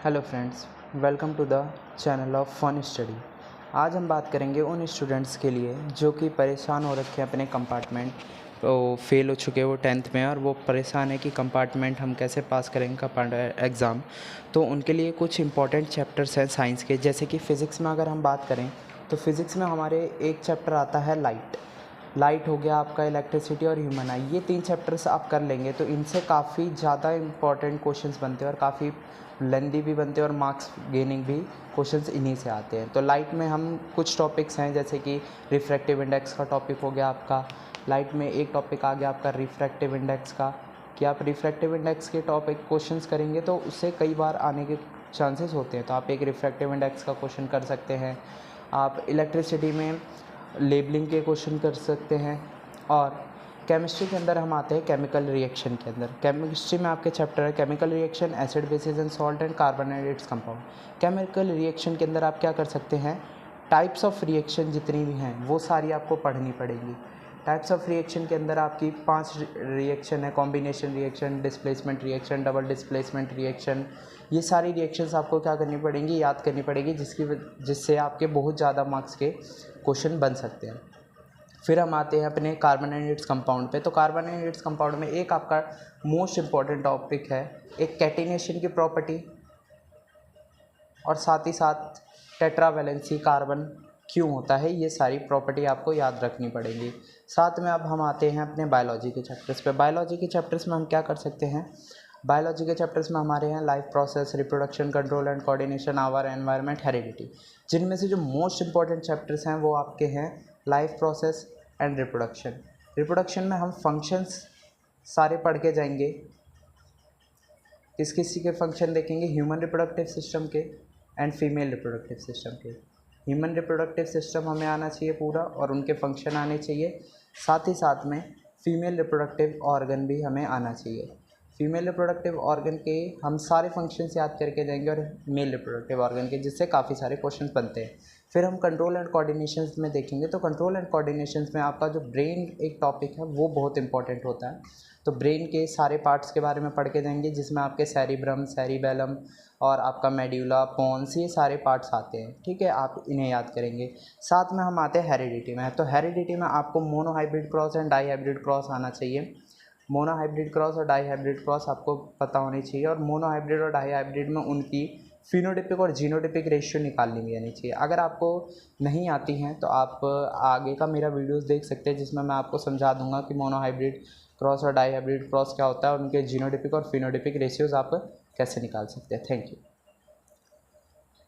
Hello friends, welcome to the channel of fun study. आज हम बात करेंगे उन स्टूडेंट्स के लिए जो कि परेशान हो रखे हैं अपने कंपार्टमेंट, वो फेल हो चुके हैं वो 10th में और वो परेशान है कि कंपार्टमेंट हम कैसे पास करेंगे एग्ज़ाम। तो उनके लिए कुछ इंपॉर्टेंट चैप्टर्स हैं साइंस के, जैसे कि फ़िज़िक्स में अगर हम बात करें तो फिज़िक्स में हमारे एक चैप्टर आता है लाइट हो गया आपका, इलेक्ट्रिसिटी और ह्यूमन आई। ये 3 चैप्टर्स आप कर लेंगे तो इनसे काफ़ी ज़्यादा इंपॉर्टेंट क्वेश्चंस बनते हैं और काफ़ी लेंदी भी बनते हैं और मार्क्स गेनिंग भी क्वेश्चंस इन्हीं से आते हैं। तो लाइट में हम कुछ टॉपिक्स हैं, जैसे कि रिफ्रैक्टिव इंडेक्स का टॉपिक हो गया आपका। लाइट में एक टॉपिक आ गया आपका रिफ्रैक्टिव इंडेक्स का, कि आप रिफ्रैक्टिव इंडेक्स के टॉपिक क्वेश्चंस करेंगे तो उससे कई बार आने के चांसेस होते हैं। तो आप एक रिफ्रैक्टिव इंडेक्स का क्वेश्चन कर सकते हैं। आप इलेक्ट्रिसिटी में लेबलिंग के क्वेश्चन कर सकते हैं। और केमिस्ट्री के अंदर हम आते हैं केमिकल रिएक्शन के अंदर। केमिस्ट्री में आपके चैप्टर है chemical reaction, acid basis and salt and carbon and its compound. Chemical reaction के अंदर आप क्या कर सकते हैं, टाइप्स ऑफ रिएक्शन जितनी भी हैं वो सारी आपको पढ़नी पड़ेगी। टाइप्स ऑफ रिएक्शन के अंदर आपकी 5 रिएक्शन है, combination reaction, displacement reaction, double displacement reaction. ये सारी रिएक्शंस आपको क्या करनी पड़ेंगी, याद करनी पड़ेगी, जिससे आपके बहुत ज़्यादा मार्क्स के क्वेश्चन बन सकते हैं। फिर हम आते हैं अपने कार्बन एंड इट्स कंपाउंड पे। तो कार्बन एंड इट्स कंपाउंड में एक आपका मोस्ट इंपॉर्टेंट टॉपिक है एक कैटिनेशन की प्रॉपर्टी, और साथ ही साथ टेट्रावैलेंसी कार्बन क्यों होता है, ये सारी प्रॉपर्टी आपको याद रखनी पड़ेगी। साथ में अब हम आते हैं अपने बायोलॉजी के चैप्टर्स पे। बायोलॉजी के चैप्टर्स में हम क्या कर सकते हैं, बायोलॉजी के चैप्टर्स में हमारे हैं life process, reproduction, control and coordination, our environment, heredity. जिनमें से जो मोस्ट इंपॉर्टेंट चैप्टर्स हैं वो आपके हैं life process and reproduction. Reproduction में हम फंक्शंस सारे पढ़ के जाएंगे। किस किसी के फंक्शन देखेंगे, ह्यूमन रिप्रोडक्टिव सिस्टम के एंड फीमेल रिप्रोडक्टिव सिस्टम के। ह्यूमन रिप्रोडक्टिव सिस्टम हमें आना चाहिए पूरा और उनके फंक्शन आने चाहिए। साथ ही साथ में फीमेल रिप्रोडक्टिव ऑर्गन भी हमें आना चाहिए। फीमेल रिप्रोडक्टिव ऑर्गन के हम सारे फंक्शंस याद करके जाएंगे और मेल रिप्रोडक्टिव ऑर्गन के, जिससे काफ़ी सारे क्वेश्चंस बनते हैं। फिर हम कंट्रोल एंड कोऑर्डिनेशंस में देखेंगे। तो कंट्रोल एंड कोऑर्डिनेशंस में आपका जो ब्रेन एक टॉपिक है वो बहुत इंपॉर्टेंट होता है। तो ब्रेन के सारे पार्ट्स के बारे में पढ़ के जाएंगे, जिसमें आपके सेरिब्रम, सेरिबेलम और आपका मेड्यूला, पोन्स, ये सारे पार्ट्स आते हैं। ठीक है, आप इन्हें याद करेंगे। साथ में हम आते हैं हेरिडिटी में। तो हेरिडिटी में आपको monohybrid cross and dihybrid cross आना चाहिए। मोनोहाइब्रिड क्रॉस और डाई हाइब्रिड क्रॉस आपको पता होनी चाहिए, और मोनोहाइब्रिड और डाई हाइब्रिड में उनकी फिनोटिपिक और जीनोटिपिक रेशियो निकालनी भी आनी चाहिए। अगर आपको नहीं आती हैं तो आप आगे का मेरा वीडियोस देख सकते हैं, जिसमें मैं आपको समझा दूंगा कि मोनोहाइब्रिड क्रॉस और डाई हाइब्रिड क्रॉस क्या होता है और उनके जीनोटिपिक और फिनोटिपिक रेशियोज़ आप कैसे निकाल सकते हैं। Thank you.